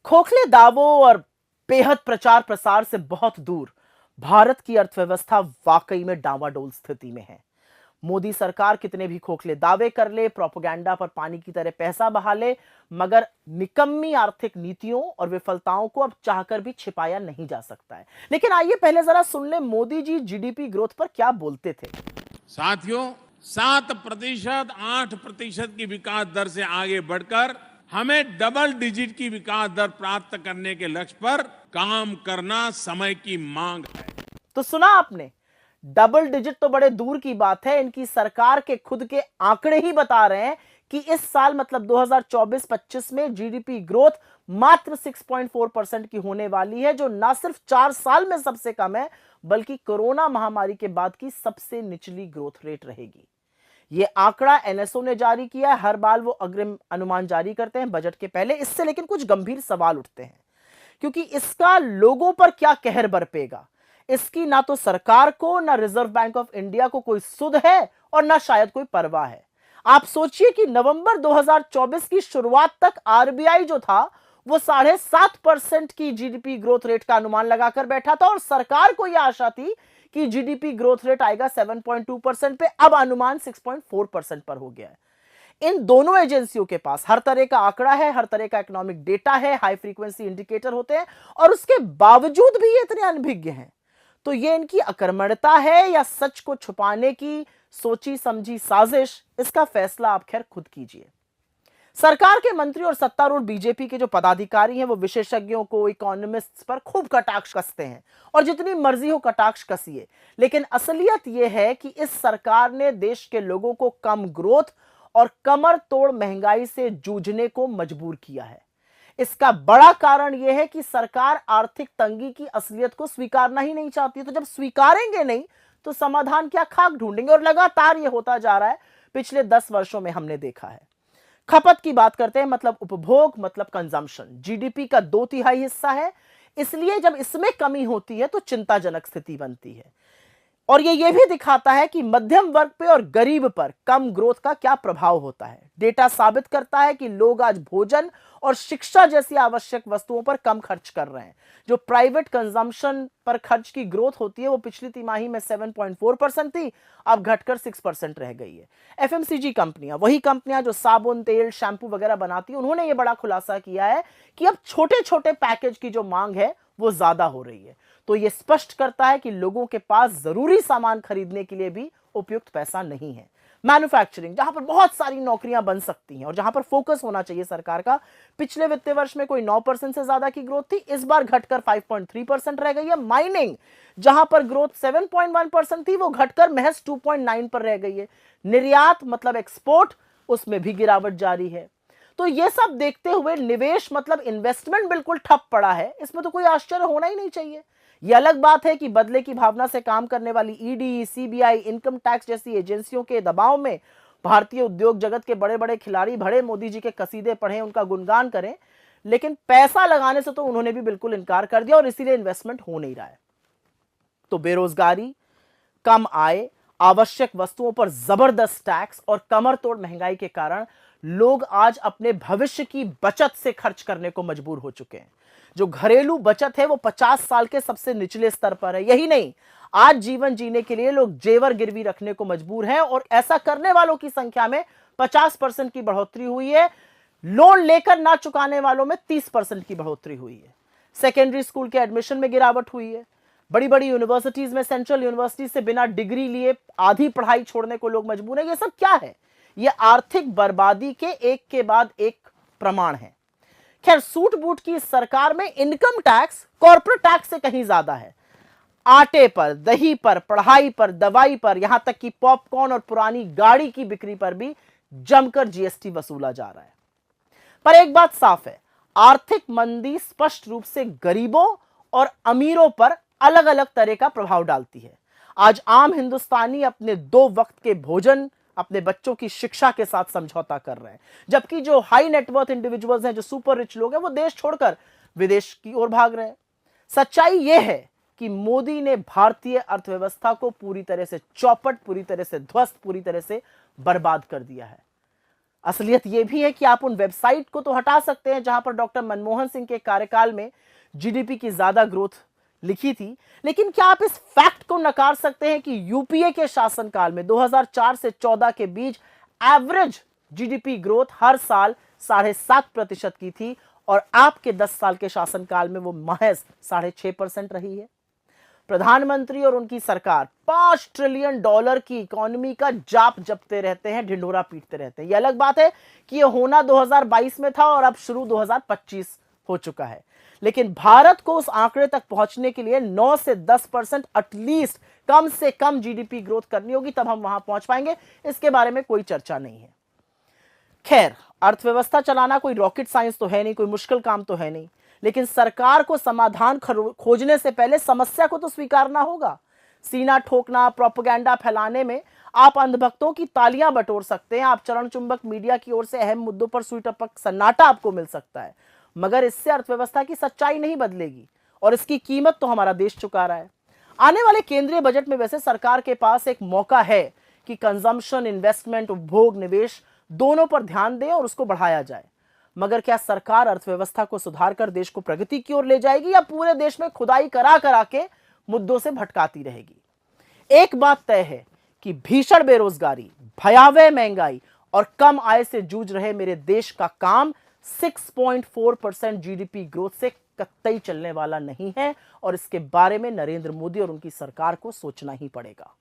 खोखले दावों और बेहद प्रचार प्रसार से बहुत दूर भारत की अर्थव्यवस्था वाकई में डावाडोल स्थिति में है। मोदी सरकार कितने भी खोखले दावे कर ले, प्रोपेगेंडा पर पानी की तरह पैसा बहा ले, मगर निकम्मी आर्थिक नीतियों और विफलताओं को अब चाहकर भी छिपाया नहीं जा सकता है। लेकिन आइए पहले जरा सुन ले मोदी जी जीडीपी ग्रोथ पर क्या बोलते थे। साथियों, 7%, 8% की विकास दर से आगे बढ़कर हमें डबल डिजिट की विकास दर प्राप्त करने के लक्ष्य पर काम करना समय की मांग है। तो सुना आपने, डबल डिजिट तो बड़े दूर की बात है, इनकी सरकार के खुद के आंकड़े ही बता रहे हैं कि इस साल मतलब 2024-25 में जीडीपी ग्रोथ मात्र 6.4% की होने वाली है, जो ना सिर्फ 4 साल में सबसे कम है बल्कि कोरोना महामारी के बाद की सबसे निचली ग्रोथ रेट रहेगी। यह आंकड़ा एनएसओ ने जारी किया है। हर बार वो अग्रिम अनुमान जारी करते हैं बजट के पहले। इससे लेकिन कुछ गंभीर सवाल उठते हैं, क्योंकि इसका लोगों पर क्या कहर बरपेगा। इसकी ना तो सरकार को, ना रिजर्व बैंक ऑफ इंडिया को कोई सुध है और ना शायद कोई परवाह है। आप सोचिए कि नवंबर 2024 की शुरुआत तक आरबीआई जो था वो 7.5% की जीडीपी ग्रोथ रेट का अनुमान लगाकर बैठा था और सरकार को यह आशा थी कि जीडीपी ग्रोथ रेट आएगा 7.2% पे। अब अनुमान 6.4% पर हो गया है। इन दोनों एजेंसियों के पास हर तरह का आंकड़ा है, हर तरह का इकोनॉमिक डेटा है, हाई फ्रीक्वेंसी इंडिकेटर होते हैं, और उसके बावजूद भी ये इतने अनभिज्ञ हैं। तो ये इनकी अकर्मण्यता है या सच को छुपाने की सोची समझी साजिश, इसका फैसला आप खैर खुद कीजिए। सरकार के मंत्री और सत्तारूढ़ बीजेपी के जो पदाधिकारी हैं वो विशेषज्ञों को, इकोनॉमिस्ट्स पर खूब कटाक्ष कसते हैं और जितनी मर्जी हो कटाक्ष कसिए, लेकिन असलियत यह है कि इस सरकार ने देश के लोगों को कम ग्रोथ और कमर तोड़ महंगाई से जूझने को मजबूर किया है। इसका बड़ा कारण यह है कि सरकार आर्थिक तंगी की असलियत को स्वीकारना ही नहीं चाहती। तो जब स्वीकारेंगे नहीं तो समाधान क्या, खाक ढूंढेंगे। और लगातार यह होता जा रहा है, पिछले 10 वर्षों में हमने देखा है। खपत की बात करते हैं, मतलब उपभोग, मतलब कंजम्पशन जीडीपी का 2/3 हिस्सा है। इसलिए जब इसमें कमी होती है तो चिंताजनक स्थिति बनती है। और ये भी दिखाता है कि मध्यम वर्ग पे और गरीब पर कम ग्रोथ का क्या प्रभाव होता है। डेटा साबित करता है कि लोग आज भोजन और शिक्षा जैसी आवश्यक वस्तुओं पर कम खर्च कर रहे हैं। जो प्राइवेट कंजम्पशन पर खर्च की ग्रोथ होती है वो पिछली तिमाही में 7.4% थी, अब घटकर 6% रह गई है। एफएमसीजी कंपनियां, वही कंपनियां जो साबुन, तेल, शैम्पू वगैरह बनाती हैं, उन्होंने ये बड़ा खुलासा किया है कि अब छोटे छोटे पैकेज की जो मांग है वो ज्यादा हो रही है। तो यह स्पष्ट करता है कि लोगों के पास जरूरी सामान खरीदने के लिए भी उपयुक्त पैसा नहीं है। मैन्युफैक्चरिंग, जहां पर बहुत सारी नौकरियां बन सकती हैं और जहां पर फोकस होना चाहिए सरकार का, पिछले वित्तीय वर्ष में कोई 9% से ज्यादा की ग्रोथ थी, इस बार घटकर 5.3% रह गई है। माइनिंग, जहां पर ग्रोथ 7.1% थी, वो घटकर महज 2.9 पर रह गई है। निर्यात मतलब एक्सपोर्ट, उसमें भी गिरावट जारी है। तो ये सब देखते हुए निवेश मतलब इन्वेस्टमेंट बिल्कुल ठप पड़ा है। इसमें तो कोई आश्चर्य होना ही नहीं चाहिए। यह अलग बात है कि बदले की भावना से काम करने वाली ईडी, सीबीआई, इनकम टैक्स जैसी एजेंसियों के दबाव में भारतीय उद्योग जगत के बड़े बड़े खिलाड़ी भड़े मोदी जी के कसीदे पढ़ें, उनका गुणगान करें, लेकिन पैसा लगाने से तो उन्होंने भी बिल्कुल इनकार कर दिया और इसीलिए इन्वेस्टमेंट हो नहीं रहा है। तो बेरोजगारी, कम आय, आवश्यक वस्तुओं पर जबरदस्त टैक्स और कमर तोड़ महंगाई के कारण लोग आज अपने भविष्य की बचत से खर्च करने को मजबूर हो चुके हैं। जो घरेलू बचत है वो 50 साल के सबसे निचले स्तर पर है। यही नहीं, आज जीवन जीने के लिए लोग जेवर गिरवी रखने को मजबूर हैं और ऐसा करने वालों की संख्या में 50% की बढ़ोतरी हुई है। लोन लेकर ना चुकाने वालों में 30% की बढ़ोतरी हुई है। सेकेंडरी स्कूल के एडमिशन में गिरावट हुई है। बड़ी बड़ी यूनिवर्सिटीज में, सेंट्रल यूनिवर्सिटी से बिना डिग्री लिए आधी पढ़ाई छोड़ने को लोग मजबूर हैं। ये सब क्या है? ये आर्थिक बर्बादी के एक के बाद एक प्रमाण है। खैर, सूट बूट की सरकार में इनकम टैक्स कॉर्पोरेट टैक्स से कहीं ज्यादा है। आटे पर, दही पर, पढ़ाई पर, दवाई पर, यहां तक कि पॉपकॉर्न और पुरानी गाड़ी की बिक्री पर भी जमकर जीएसटी वसूला जा रहा है। पर एक बात साफ है, आर्थिक मंदी स्पष्ट रूप से गरीबों और अमीरों पर अलग अलग तरह का प्रभाव डालती है। आज आम हिंदुस्तानी अपने 2 वक्त के भोजन, अपने बच्चों की शिक्षा के साथ समझौता कर रहे हैं, जबकि जो हाई नेटवर्थ इंडिविजुअल्स हैं, जो सुपर रिच लोग हैं, वो देश छोड़कर विदेश की ओर भाग रहे हैं। सच्चाई यह है कि मोदी ने भारतीय अर्थव्यवस्था को पूरी तरह से चौपट, पूरी तरह से ध्वस्त, पूरी तरह से बर्बाद कर दिया है। असलियत यह भी है कि आप उन वेबसाइट को तो हटा सकते हैं जहां पर डॉक्टर मनमोहन सिंह के कार्यकाल में जीडीपी की ज्यादा ग्रोथ लिखी थी, लेकिन क्या आप इस फैक्ट को नकार सकते हैं कि यूपीए के शासनकाल में 2004 से 14 के बीच एवरेज जीडीपी ग्रोथ हर साल 7.5% की थी और आपके 10 साल के शासनकाल में वो महज 6.5% रही है। प्रधानमंत्री और उनकी सरकार $5 ट्रिलियन की इकोनॉमी का जाप जपते रहते हैं, ढिंढोरा पीटते रहते हैं। यह अलग बात है कि यह होना 2022 में था और अब शुरू 2025 हो चुका है, लेकिन भारत को उस आंकड़े तक पहुंचने के लिए 9 से 10% एटलीस्ट कम से कम जीडीपी ग्रोथ करनी होगी, तब हम वहां पहुंच पाएंगे। इसके बारे में कोई चर्चा नहीं है। खैर, अर्थव्यवस्था चलाना कोई रॉकेट साइंस तो है नहीं, कोई मुश्किल काम तो है नहीं, लेकिन सरकार को समाधान खोजने से पहले समस्या को तो स्वीकारना होगा। सीना ठोकना, प्रोपेगेंडा फैलाने में आप अंधभक्तों की तालियां बटोर सकते हैं, आप चरण चुंबक मीडिया की ओर से अहम मुद्दों पर सुई टपक सन्नाटा आपको मिल सकता है, मगर इससे अर्थव्यवस्था की सच्चाई नहीं बदलेगी और इसकी कीमत तो हमारा देश चुका रहा है। आने वाले केंद्रीय बजट में वैसे सरकार के पास एक मौका है कि कंजम्पशन, इन्वेस्टमेंट, उपभोग, निवेश दोनों पर ध्यान दें और उसको बढ़ाया जाए। मगर क्या सरकार अर्थव्यवस्था को सुधार कर देश को प्रगति की ओर ले जाएगी या पूरे देश में खुदाई करा करा के मुद्दों से भटकाती रहेगी? एक बात तय है कि भीषण बेरोजगारी, भयावह महंगाई और कम आय से जूझ रहे मेरे देश का काम 6.4% जीडीपी ग्रोथ से कतई चलने वाला नहीं है और इसके बारे में नरेंद्र मोदी और उनकी सरकार को सोचना ही पड़ेगा।